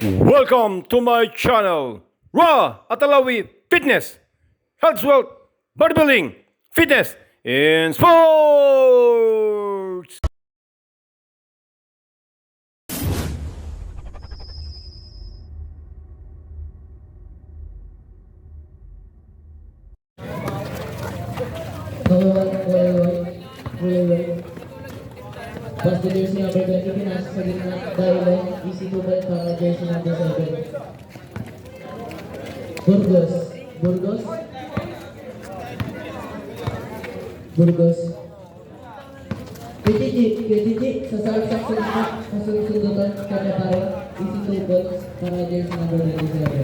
Welcome to my channel, Raw Atalawi Fitness, Health, Wealth, Bodybuilding, Fitness, and Sports! Basta jersey number 20, pinasa sa gitna, Dylan, easy to ball para jersey number 7. Burgos. PTG, sa salsak sa gitna, kasunod-sundutan, kanya pareho, easy to ball para jersey number 27.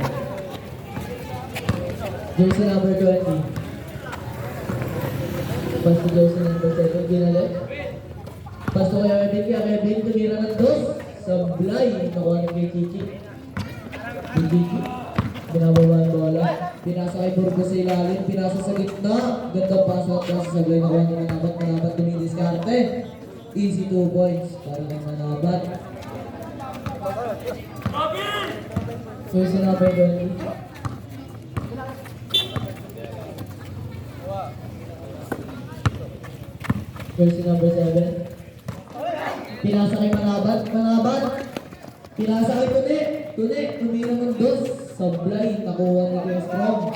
Jersey number 20. Basta jersey number 7, ginalik. Pasto kay Kevin, tumira ng dos. Sablay, nakuha ni kay Chichi. Binababa ang bola. Pinasa kay Burgos sa ilalim, pinasa sa gitna. Gandang pasa at pasa Sablay, nakuha ni Manabat, dumidiskarte. Easy 2 points para kay Manabat. First number 20. First number 7. Pinasa kay Manabat. Pinasa kay Tune, tumira ng dos. Sablay, nakuha ni Kuya Strong.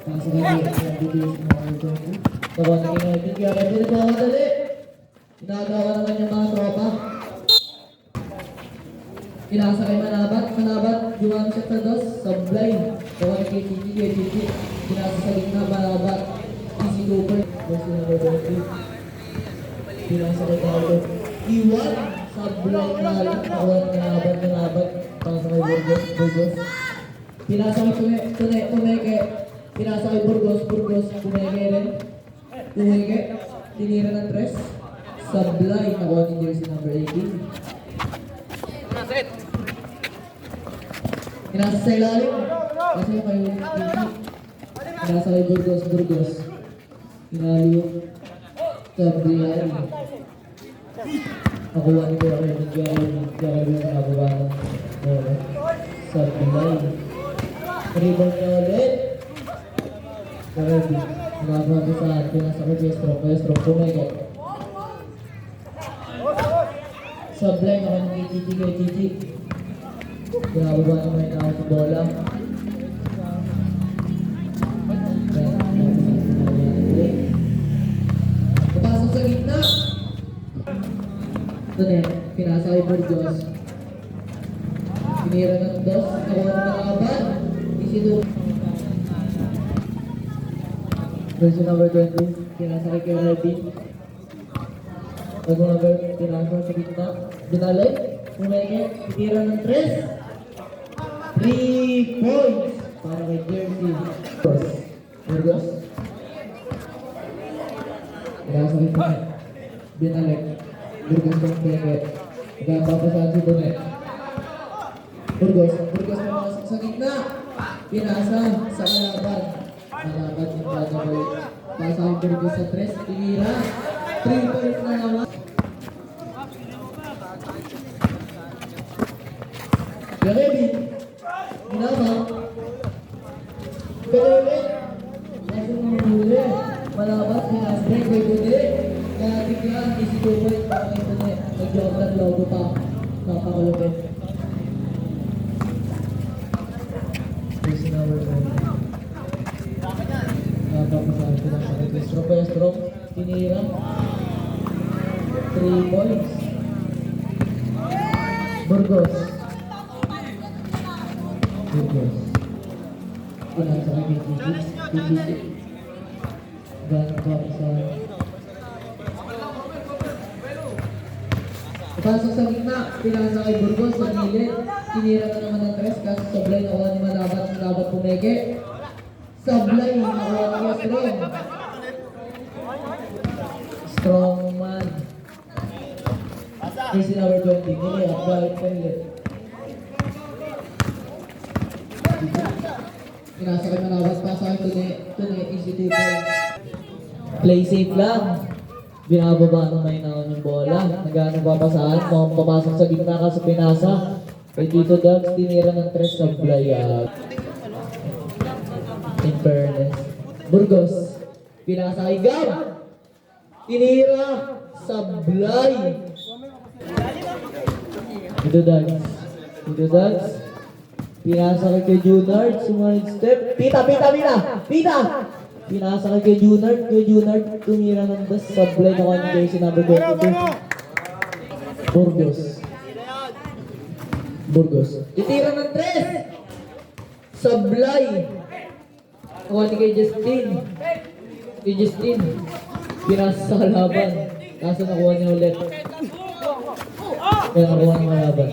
Pinasa kay nakuha ni Kevin. Kaya Kevin nagmamadali. Ginagawa naman yung mga tropa. Pinasa kay Manabat, juwan siya sa dos. Sablay, nakuha ni Chichi. Pinasa sa gitna, Manabat. Easy Cooper. Versus number 20. Pinasa kay Carlo. Iwan, Sablay na lang, nakuha ng Manabat, pinasa kay Burgos. Pinasa kay Tumeke, pinasa kay Burgos, Tumeke rin. Tinira ng tres. Sablay, nakuha ng jersey number 18. Pinasa sa ilalim, kasi kay pinasa kay Burgos. Pinaliw, Sablay. Nakuha ni Kuya Kevin na nagawa ng bola. Sablay. Rebound niya ulit. Kevin. Nagawa sa atin. Nasa ko Kuya Strong. Tumeke. Sablay. Nakuha ni Chichi. Ginagawa naman yung nakawin ng bola. Napasok sa gitna. Tune, pinasa kay Burgos. Pinira ng dos, nakuha ng Manabat. Easy to. Version number 20, pinasa kay Kevin. Pinasa sa gitna. Binalik, Tumeke, pinira ng tres. 3 points para kay Jersey. Burgos. Pinasa kay Tumeke. Binalik. Burgos ng Tumeke. Nagpapasahan si Tumeke. Burgos pumasok sa gitna. Pinasa sa Manabat yung Badaboy. Pasa ang Burgos sa tres. Tinira. 3 points na naman. Kevin. Ginaba. Kevin. Nasa mga huli. Manabat. Pinasa. Break. Kaya bigla, easy 2 points para kay Tune. Nag-Jordan logo pa. Papakulupin. First number 1. Napapasahan ko na siya. Kuya Strong. Tinira. 3 points. Burgos. Pinasa kay PTG. Gano'n papasahan. Pasok sa gitna, pinasa kay Burgos sa gilid. Tinira na naman ng tres, kaso Sablay nakuha ni Manabat Tumeke. Sablay nakuha ni Strong. Strong man. Jersey number 20, Mili at Galit Penlet. Pinasa kay Manabat, pasa kay Tune, easy 2 points. Play safe lang. Binababa ng may naon yung bola. Nagano papasahan, mukhang papasok sa gitna ka sa pinasa. Kay Tito Dags, tinira ng tres sablay. In fairness. Burgos, pinasa kay Gab. Tinira sablay. Tito Dags. Tito Dags. Pinasa kay Junard. Sumunod step. Pita! Pinasa kay Junard. Kay Junard, tumira ng das sablay na kanya jersey number 22. Burgos. Itira ng tres. Sablay. Nakuha ni kay Justin. Pinasa sa kalaban. Kaso nakuha niya ulit. Kaya nakuha niya kalaban.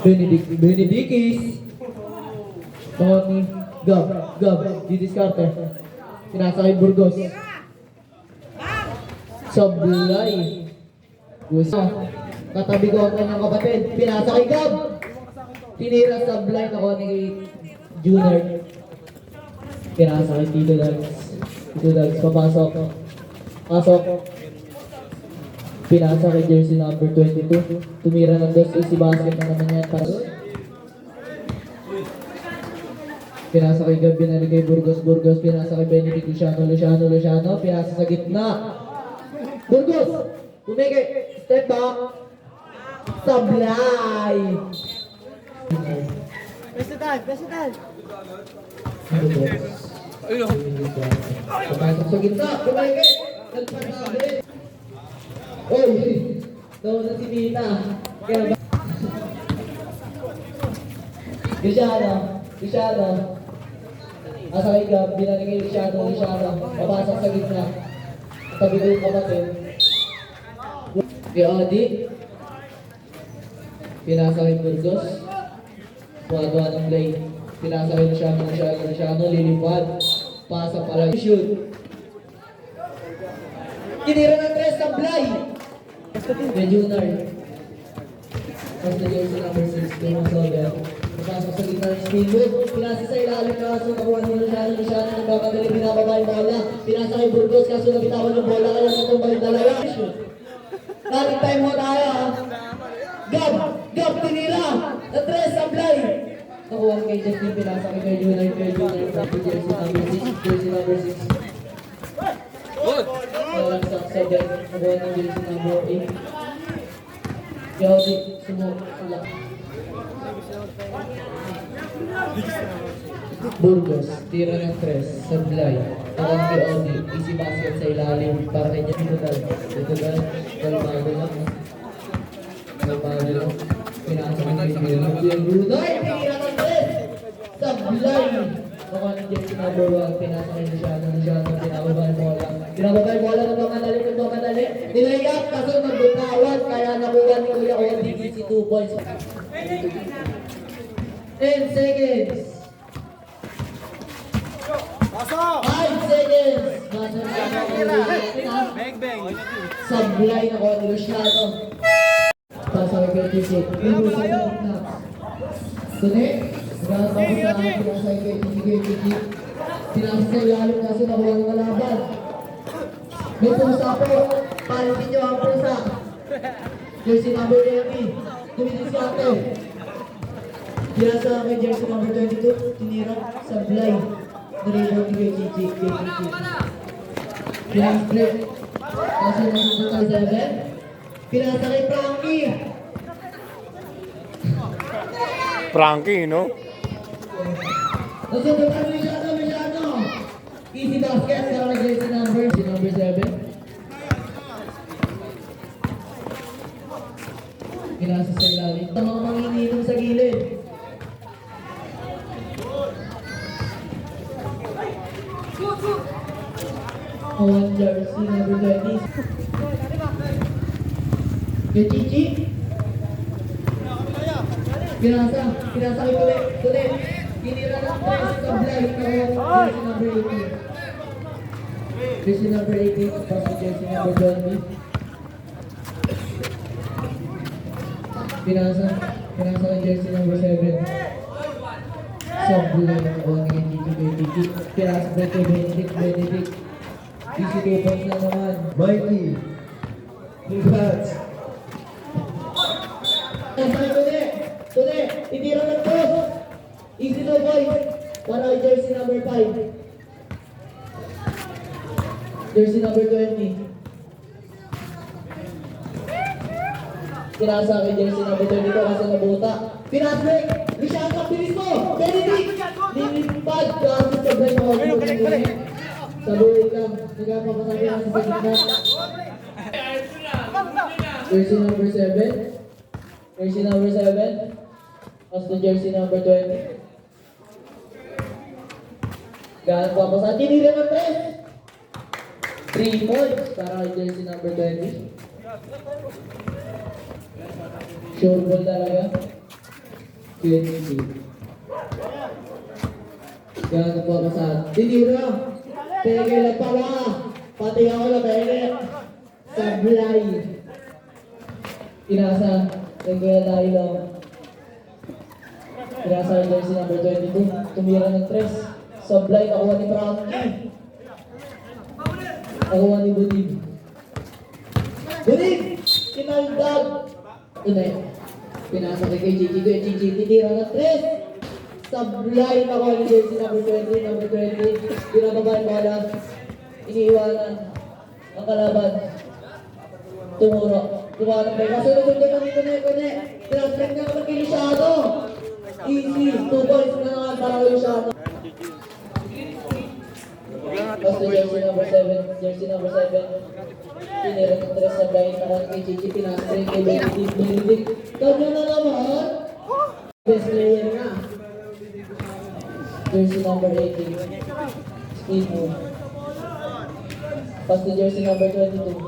Benedictis. Nakuha ni Gab. Didiskarte. Pinasa kay Burgos. Sablay. Gusto. Katabi ko ang kanyang kapatid. Pinasa kay Gab. Tinira sa blind ako ni Junior. Pinasa kay Tito Dags. Papasok. Pinasa kay jersey number 22. Tumira ng dos. Si basket na naman yan. Pinasa kay Gab. Binali kay Burgos. Pinasa kay Benedict Luciano. Pinasa sa gitna. Burgos. Tumigay. Step back. Sablay. President. Papasok sa gitna. Tumigay. Nagpanabi. Oy. Daw na si Nina. Kaya ba? Luciano. Asa kay Gab. Binali kay Luciano. Papasok sa gitna. Tabi ko yung kapatid. Kay Odi. Pinasa kay Burgos. Kuha ng play. Pinasa kay Luciano. Lilipad. Pasa pala. Shoot. Tinira ng tres sa Blay. Kay Junard. Tapos na jersey number 6. Kay Masoga. Napasok sa gitna ng speedboat. Pinasa sa ilalim kaso nakuha ni Luciano. Nagkakadali binababa yung bola. Pinasa kay Burgos kaso nabitawan yung bola. Kaya natumbay yung dalawa. Dating time mo tayo ha. Gab, tinira. Na tres, sablay. Nakuha kay Justin, pinasa kay Junard. Jersey number 6. Walang saksa dyan. Nakuha ng jersey number 8. Yaudi, sumulak. Burgos, tira ng tres, sablay. Takang kay Audi, easy basket sa ilalim para kay Justin. Ito dahil, kalmado lang. Pinasa ng Junard. Tinira ng tres, sablay. Nakuha ng jersey number 1, pinasa kay Luciano, pinababa yung bola. Pinababa yung bola ng mga madali. Nilayap, kaso nagbutawan, kaya nakuha ni Kuya Ondi, easy 2 points. 10 seconds. 5 seconds. Sablay na ko ni Luciano. Pasa kay KTC. Tune. Pinasa kay KTC. Pinasa sa ilalim kaso nakuha ng kalaban. May pusa po. Palitin nyo ang pusa. Jersey number 11. Tumidiskarte. Pinasa kay jersey number 22. Tinira sa blind. Narinig ni KTC. Pinasa split. Kasi nasunod sa 7. Pinasa kay Frankie. Frankie, no? Nasunod ka Luciano. Easy basket. Para kay jersey number 7. Pinasa sa ilalim. Tamang manginginom sa gilid. One jersey number 20. Kay Chichi. Pinasa kay Tule. Tinira ng tres sa blind. Jersey number 18. Jersey number 18. Tapos jersey number 20. Pinasa kay jersey number 7. Sablay ng kuha ni Titi. Pinasa kay Benedict. Easy 2 points na naman. Mikey. Congrats. Pinasa kay Tule. points para kay jersey number 5. Jersey number 20. Pinasa kay jersey number 22 kasi nabuta. Pinasbreak! Lishaka, bilis mo! Benedict! Lilipad! Kasi sa break mo. Sa buhay lang. Nagpapasabi ang sa gitna. Jersey number 7. Jersey number 7. As to jersey number 20. Gaan pa pa sa tinira ng 3 points para kay jersey number 20. Sure ball talaga. 22. Gaan pa pa sa tinira. Pege lang pala. Pati ako na pege. Sablay. Inasa. Pege lang lang. Pinasa kay jersey number 22. Tumira ng 3. Sablay, nakuha ni Frankie. Nakuha ni Budig. Budig! Kinaldag! Tunay. Pinasa kay Gigi. Gigi, titira ng 3. Sablay, nakuha ni jersey number 20. Number 20. Pinababa yung bola. Iniiwanan ang kalaban. Tumuro. Tumawa ng play. Kasunod yung kanya. Pinasbreak na naman kay Lishado. Easy. 2 points na naman para kay Lishado. Tapos jersey number 7. Jersey number 7. Pinira ng 3 sa blind. Nakuha kay Gigi. Pinasbreak kay Benedict. Kanya na naman. Best player na. Jersey number 18. Speed move. Pass to jersey number 22.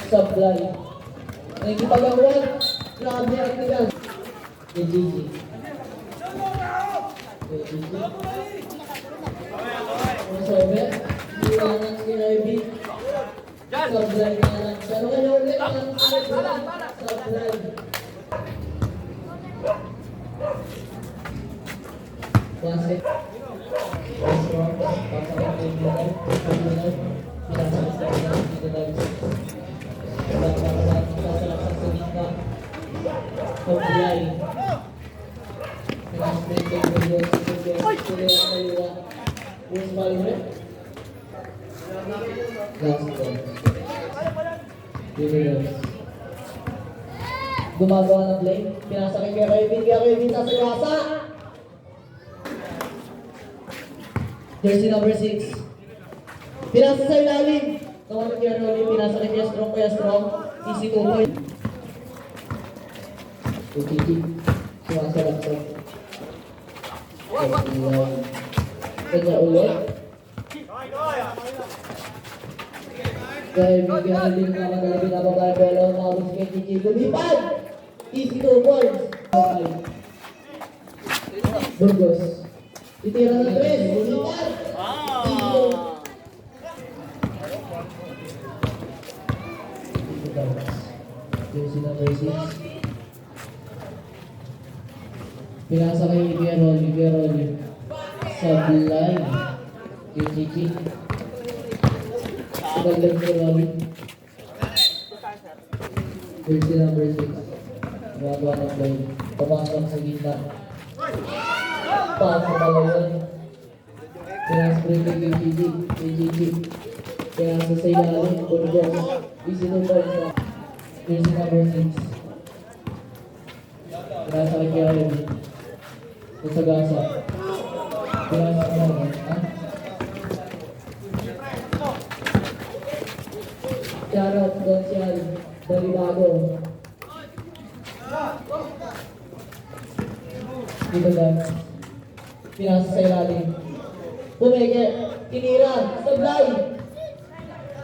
Supply. Nagkipagawan. Grabe ang tigas. Kay Gigi. Kay Gigi. Masobe. Iwanan si Ivy. Supply na lang. Pero kaya ulit ang supply. Classic. Gumagawa ng play. Pinasa kay Kevin sa gasa. Jersey number 6. Pinasa sa ilalim. Tawag kay Arnoli. Pinasa kay Kuya Strong. Easy 2 point. Kiki. Sumasalak sa. Kanya ulit. Kaya bigyan din naman talaga pinababay pero maubos kay Kiki. Lumipad! Easy 2 points. Burgos. Itira ng 3. Lumipad! Jersey number 6. Pinasa kay Pieroli. Sablay. Kay Gigi. Sabaglag kay Rolly. Jersey number 6. Gagawa ng play. Papasok sa gitna. Pass sa balawan. Pinasa kay Gigi. Pinasa sa ilalim. Burgos. Easy 2 points na. Jersey number 6. Pinasa kay Pieroli. Sa gasa. Pinasa sa balawan. Charot, Gonsial, Dalibago. Dito lang. Pinasa sa ilalim. Pumeke, tinira, sablay.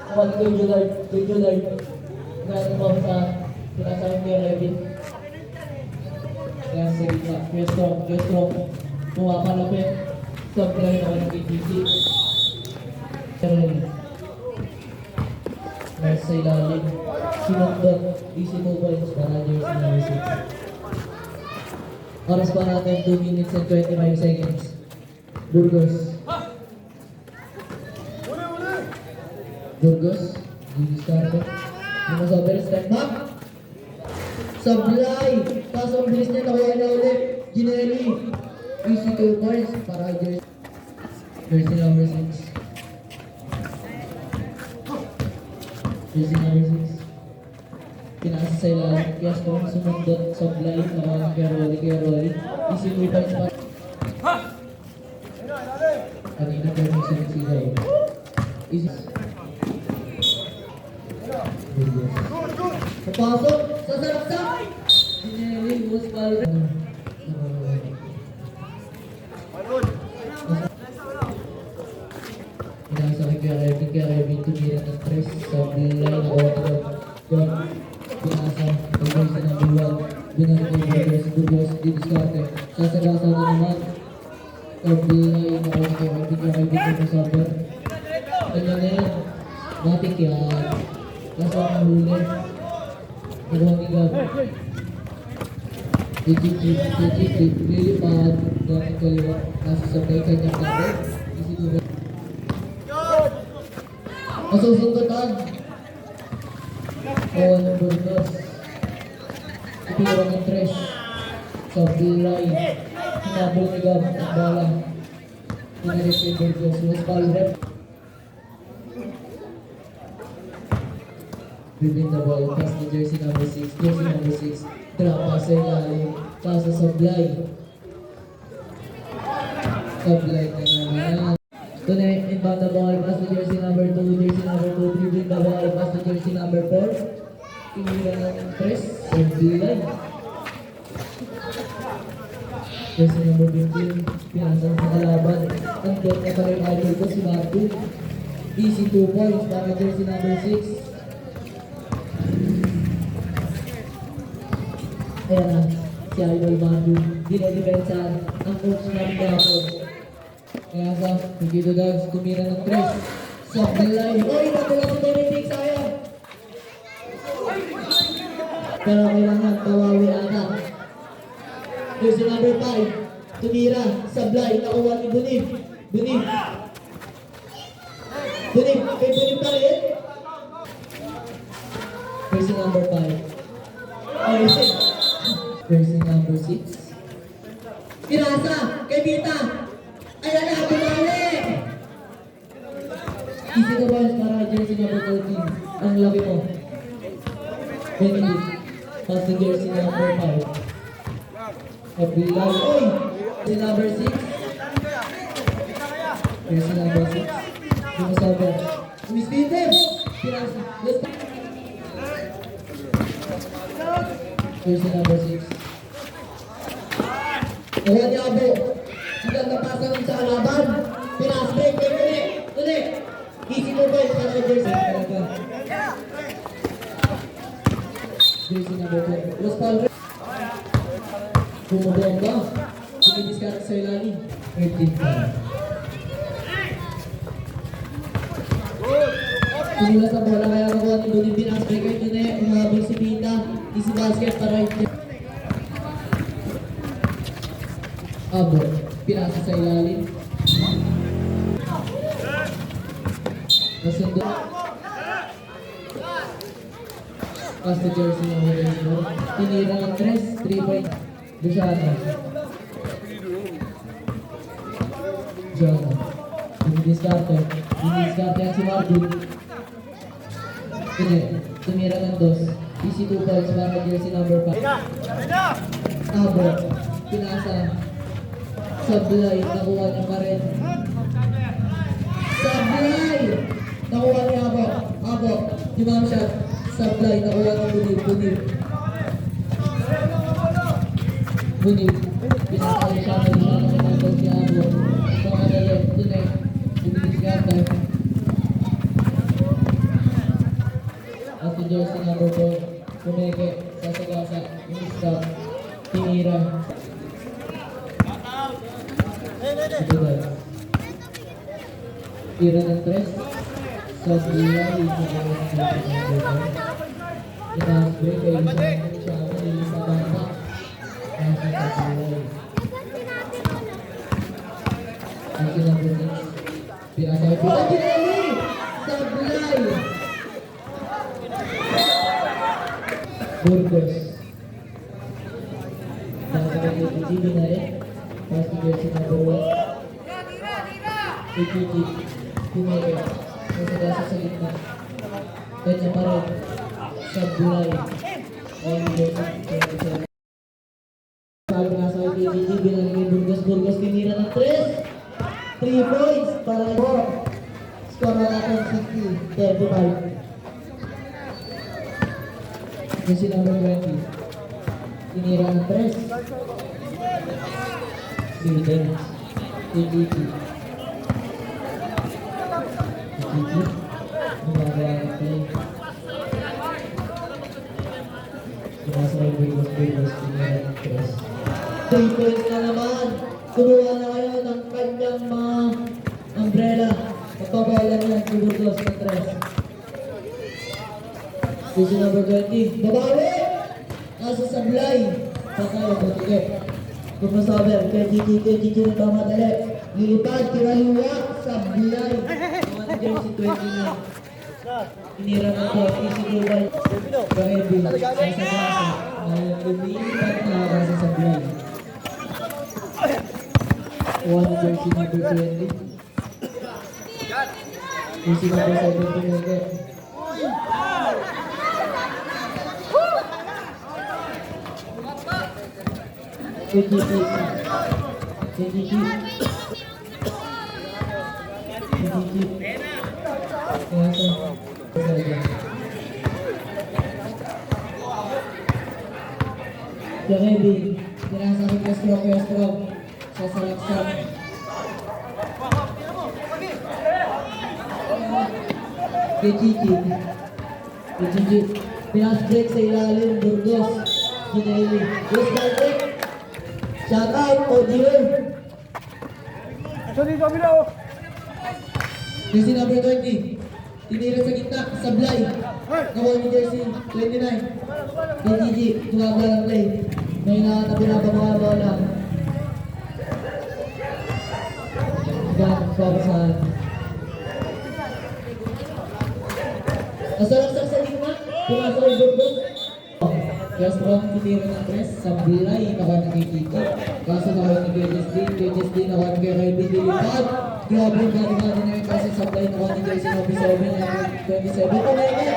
Kapag Jullard. Ganun mo sa pinasa ng Kevin. Pinasa sa gitna. Strong. Pumapalapit. Sablay na ng KTC. Nasa sa ilalim. Sinundot. Easy 2 points para jersey number 6. Oras pa natin 2 minutes and 25 seconds. Burgos. Gigi Scarpe. Masober, step back. Sablay. Kaso ang bilis niya, nakuha na ulit. Ginelli. Easy 2 points para jersey number 6. Jersey number 6. Pinasa sa ilalim. Kaya sumundot sa blind. Nakawang kay Rolly. Easy 2 points para. Kanina permission sila eh. Easy. Papasok sa sarap-sarap. Sineri was Palre. Pinasa kay Kevin tumira ng 3 sa line na order. Pinasa kay Jersey number 1. Binalik kay Burgos. Didiskarte. Sasagasa na naman. Line na order. Kevin na sabar. Kanya na yan. Matik yan. Nasa ang huli. Nagawang igab. Lilipad. Gamit kaliwa. Nasa sabay kanyang kabe. Isigugan. Masusundutan. Kawan ng Burgos. Itira ng 3. Sa Bulay. Hinabol ni Gab. Ang bala. Pinalit kay Burgos. Was Palrep. Bibing the ball pass to jersey number 6. Jersey number 6. Drop pass sa ilalim. Pasa sa Blay. Sa Blay na naman. Tunay, inbound the ball pass to jersey number 2. Jersey number 2. Bibing the ball pass to jersey number 4. Tinira ng 3. Sa Blay. Jersey number 15. Pinasa sa kalaban. Ang dot na pala yung idol ko si Martin. Easy 2 points para jersey number 6. Ayan na, si Idol Manu, dinidepensahan ang coach ng Dapos. Kaya sa Higito Dogs, tumira ng 3. Sa Belay, oy, natulak ang Benedict, sayang! Pero kailangan tawawi ata. Jersey number 5, tumira, Sablay, nakuha ni Bunib. Bunib, kay Bunib pa rin. Jersey number 5. Jersey number 6. Pinasa kay Vita. Ayan na, bumalik! Easy the balls para jersey number 13. Ang laki mo. Benedict. Pass to jersey number 5. Kabilang. Oy! Jersey number 6. Jersey number 6. Dumasabi. Miss Vintem! Pinasa. Let's go. Jersey number 6. Kuha ni Abo. Hanggang napasa ng sa kalaban. Pinasbreak. Uli. Easy mo boys para jersey. Jersey number 4. Los Palre. Bumabomba. Dumidiscard sa ilalim. 13 pa. Sinula sa bola kaya nakuha ni Bunin Pinasbreak. Ito na yung umahabol si Pita. Easy basket para ito. Abo, pinasa sa ilalim. Nasundo. Pass to jersey number 8. Tinira ng 3 point. Luciano. Jono. Dinidiskarte yan si Marvin. Tumira ng 2. Easy 2 points para jersey number 5. Abo, pinasa. Sablay, nakuha niya pa rin. Sablay! Nakuha niya Abo. Yung shot. Sablay, nakuha niya Bunib. Pinakali siya na kinagol si Abo. Pangalalim, tunay. Bumilis gata. At si jersey number 4. Pumeke, sasagasa, stop. Tinira. Tira ng 3. Sa Bilay. Inasbreak kayo siya sa banda. Nasa sa Bilay. Ang number 6. Pinasa ko po. Sa Bilay. Burgos. Nasa kayo TV na rin. Pass to jersey number 1. ATG. Pumeke. Nasa gasa sa gitna. Kanya pa rin. Sablay. Ayun jersey 27. Sabi nga sa ATG. Binalik ni Burgos. Burgos tinira ng 3. 3 points para ito. Score na natin 60-35. Jersey number 20. Tinira ng 3. Defense. ATG. ATG. Gumagawa ng play. Pinasa ng Burgos. Tinira ng 3. 3 points na naman. Kumuha na kayo ng kanyang mga umbrella. Magpapawalan yan si Burgos ng 3. Jersey number 20. Babawi! Nasa sablay. Patayo po tikip. Kumasaber. KGG na pamadali. Lilipad. Kiraluwa. Sablay. Mga jersey 29. Tinira ng 40. Si Global. Kaebi. Nasa gasa. Lumilipad na sa sablay. One jersey number 20. Jersey number 17 ulit. KGG. Jarebi. Tinasa ng Kestro. Sa salaksak. KGG. Pinas break sa ilalim. Burgos. Ginelli. Yes, break. Shout out, Odier. Jersey number 20. Tinira sa gitna. Sablay. Nakuha ni jersey 29. KGG. Tumabla ng play. May na pinapagawa bola. Papasahan. Nasalaksak sa gitna. Pumasok ang Burgos. Kestro, titira ng 3. Sablay. Nakuha ng KGG. Kaso nakuha ni KGSD. Nakuha ni KGB. Dilipad. Grabe yung gani-gani na yung kaso Sablay. Nakuha ni jersey number 7. 27. Kumeme.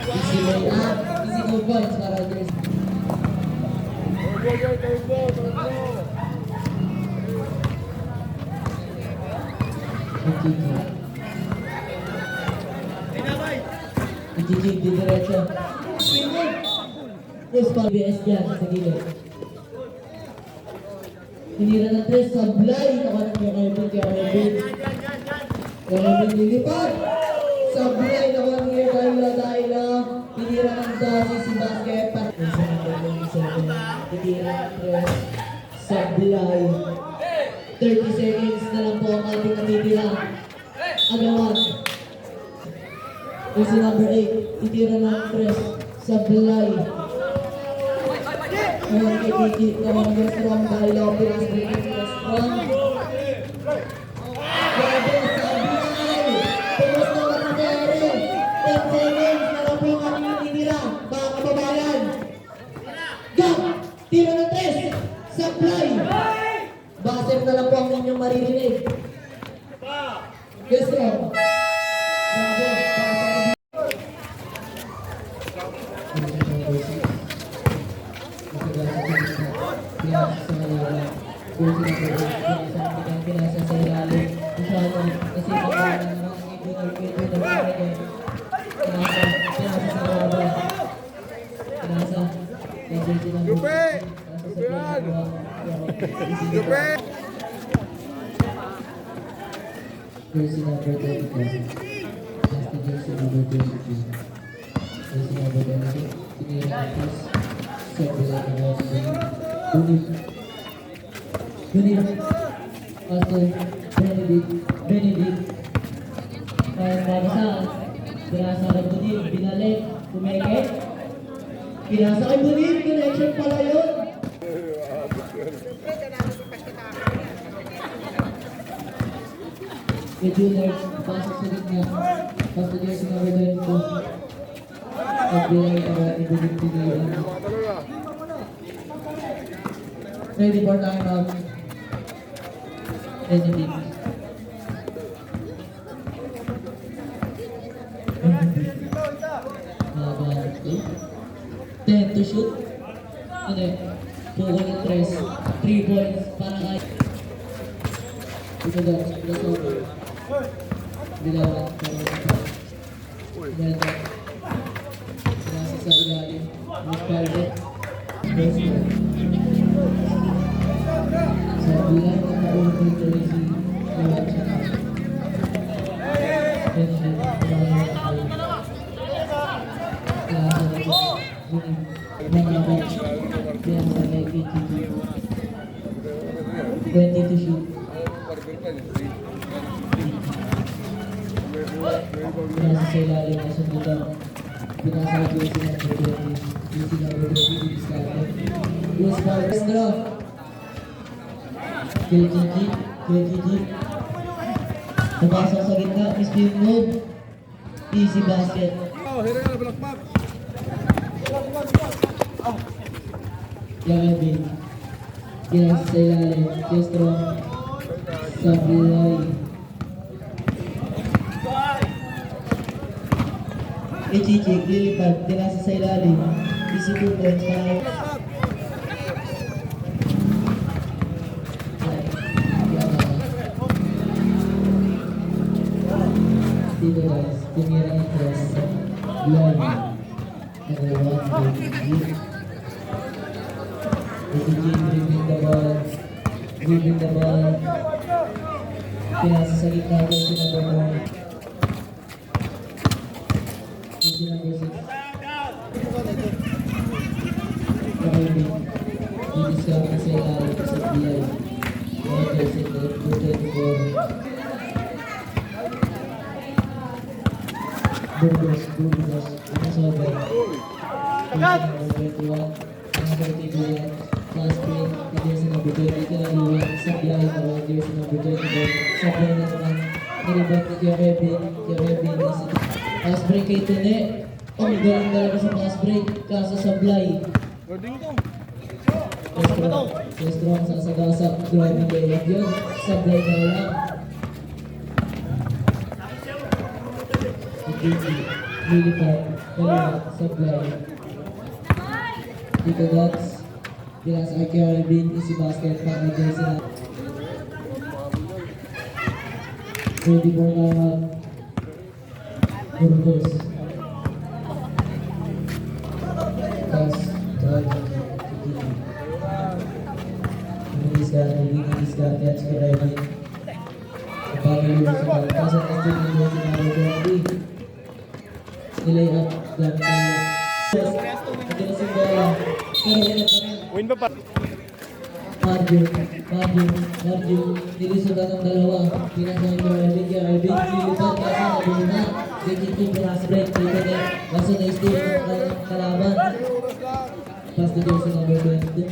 Easy way up, easy go points para Jersey. KGG di diretso. Yes, pa BS dyan sa gilid. Tinira ng 3, Sablay. Nakuha ng Kevin. Kevin lilipad. Sablay. Nakuha ng Daila. Tinira ng Dasi si Basket. Tinira ng 3, Sablay. 30 seconds na lang po ang ating natitira. Agawan. Jersey number 8. Titira ng 3, Sablay. Ngayon kay Kiki, naman ng restaurant dahil ako pinasbreaking ng restaurant. Grabe, Sablay! Pumas na matagari! 10 seconds na lang po ang aming tinira. Mga kababayan! Gap! Tira ng 3! Sablay! Baser na lang po ang inyong maririnig. Yes, sir. Grabe, pinasa sa ilalim. Masyado kasi pagkakaan ng mga ibon ng pinasa sa baba. Pinasa. Jersey number 2. Jersey number 22. Jersey number 22. Jersey number 22. Tinira ng plus. Sablay na mga sablay. Bunit. Pastor Benedict. Babasaan. Pinasa kay Bunit. Binalik. Pumeke. Pinasa kay Bunit. Connection pala yun. Medyo large, pasok sa gitna. Pasok niya si number 22. Pagbilay para ibigin pilihan. Ready for timeout. Ready. Okay. 10 to shoot. Ano? 2 on 3 points para kay ito daw, that's over. Bilawan. Ganito. Nasa sa ilalim. Miss Carlet. Sa bilang na naulog ito rin si Bilawan siya. Ganyan. Klasa na ito. Mga bench. Kaya sa may KTG. 20 to shoot. Nasa sa ilalim na sa dito. Pinasa ko yung sinang yung sinang discarded. Yung sparks draw. KTG. Napasok sa gitna. Spin move. Easy basket. Yang bin. Pinasa sa ilalim. Kestro. Sa bilay. Ichichik, lilipad, tinasa sa ilalim. Easy 2 points para dito guys, tumira ng press. Blind. Nagawa ng Ichichik. Ichichik, dribbling the ball. Pinasa sa gitna ko si number 1. Easy number 6. Driving. Didiscover sa ilalim sa BI. Number 224. Burgos. Anasobe. Number 21. Number 32. Last play. Jersey number 20. Kinaliwan sa BI. Jersey number 24. Sa play na naman. Niribot ni Kevin. Fast break kay Tune. Ang galing talaga sa fast break. Kaso sablay. Kestro ang sasagasa. Driving layup yun. Sablay na lang. Ikiki. Lilipad. Dalawa. Sablay. Dito Dots. Pilas ay Caribbean. Easy basket. Pang jersey na. Ready for timeout. Burgos. Pass. Ini catch ke Raymond. Kembali lurus ke dalam pasar SD Indonesia Naruto nilai up dan terus bola. Win ba pa? Marjo nilisugat ang dalawa. Pinasang ko Enrique Arvin nilipat kasi nabuna. Dikit pass break dito na masuk na steal ng kalaban. Pass to jersey number 20.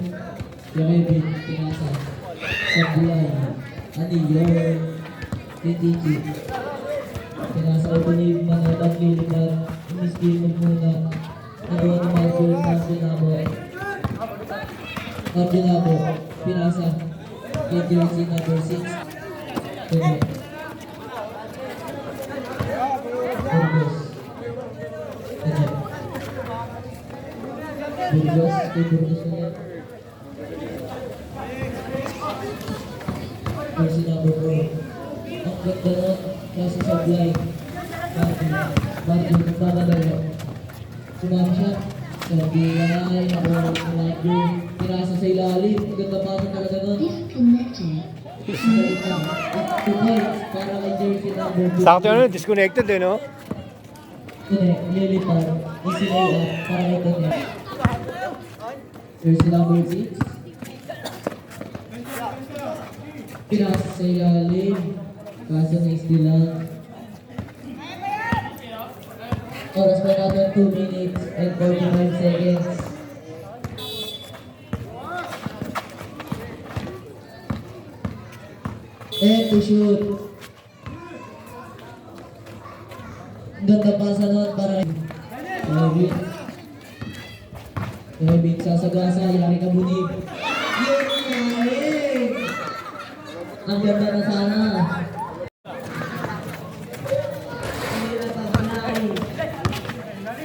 Arvin pinasa sa bulay. Aniyo KTG pinasa ito ni Manabang lilipad. Ini-steal mo muna. Nagawa ni Marjorie Marginabo pinasa kay jersey number 6. Burgos ulit. Jersey number 4. Ang ganda nun kasi sablay. Marjo nagpapadalo. Sumamshot. Sablay. Marjo pinasa sa ilalim. Ang ganda pa talaga nun. At 2 points para kay jersey number 2. Sakto ano, disconnected eh, no? Lilipad. Easy layup para kay Tune. Jersey number 6. Pinasa sa ilalim. Kaso na-steal lang. Oras pa natin 2 minutes and 45 seconds. And to shoot. Ang ganda pa sa noon para kay Kevin sasagasa, yari ka bunib. Yun nga eh. Ang ganda na sana.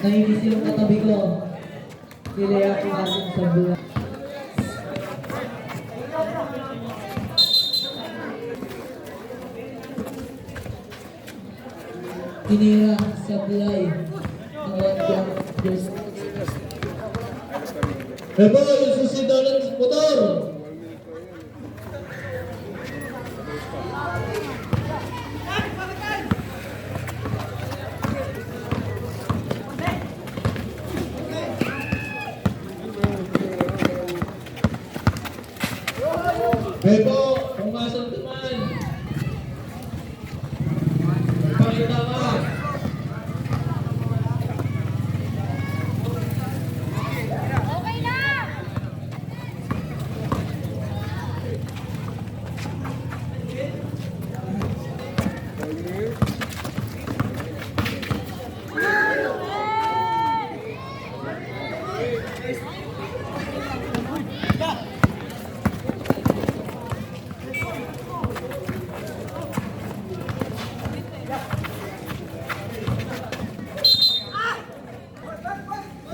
Nainis yung katabi ko. Nilaya ko natin sa buhay. Tinira sa bulay. Ang one just Ebo, yung susunod ng motor. Bebo, pumasok naman. Pakita ka.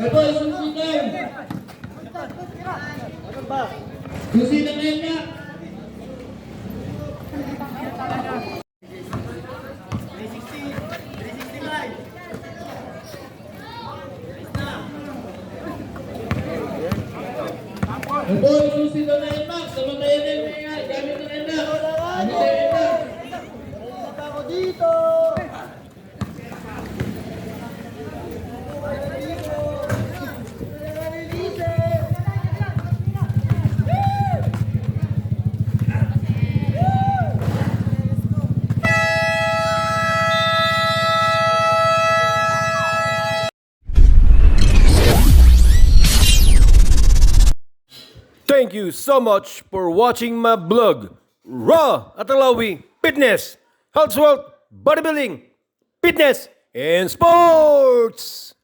Ebo, yung susunod. Susunod na ngayon na. Ebo, yung susunod na yun, Max. Samatayan na yun nga. Gamit na yun na. Gamit na yun na. Thank you so much for watching my blog, Raw Atalawi Fitness, Health, Wealth, Bodybuilding, Fitness, and Sports.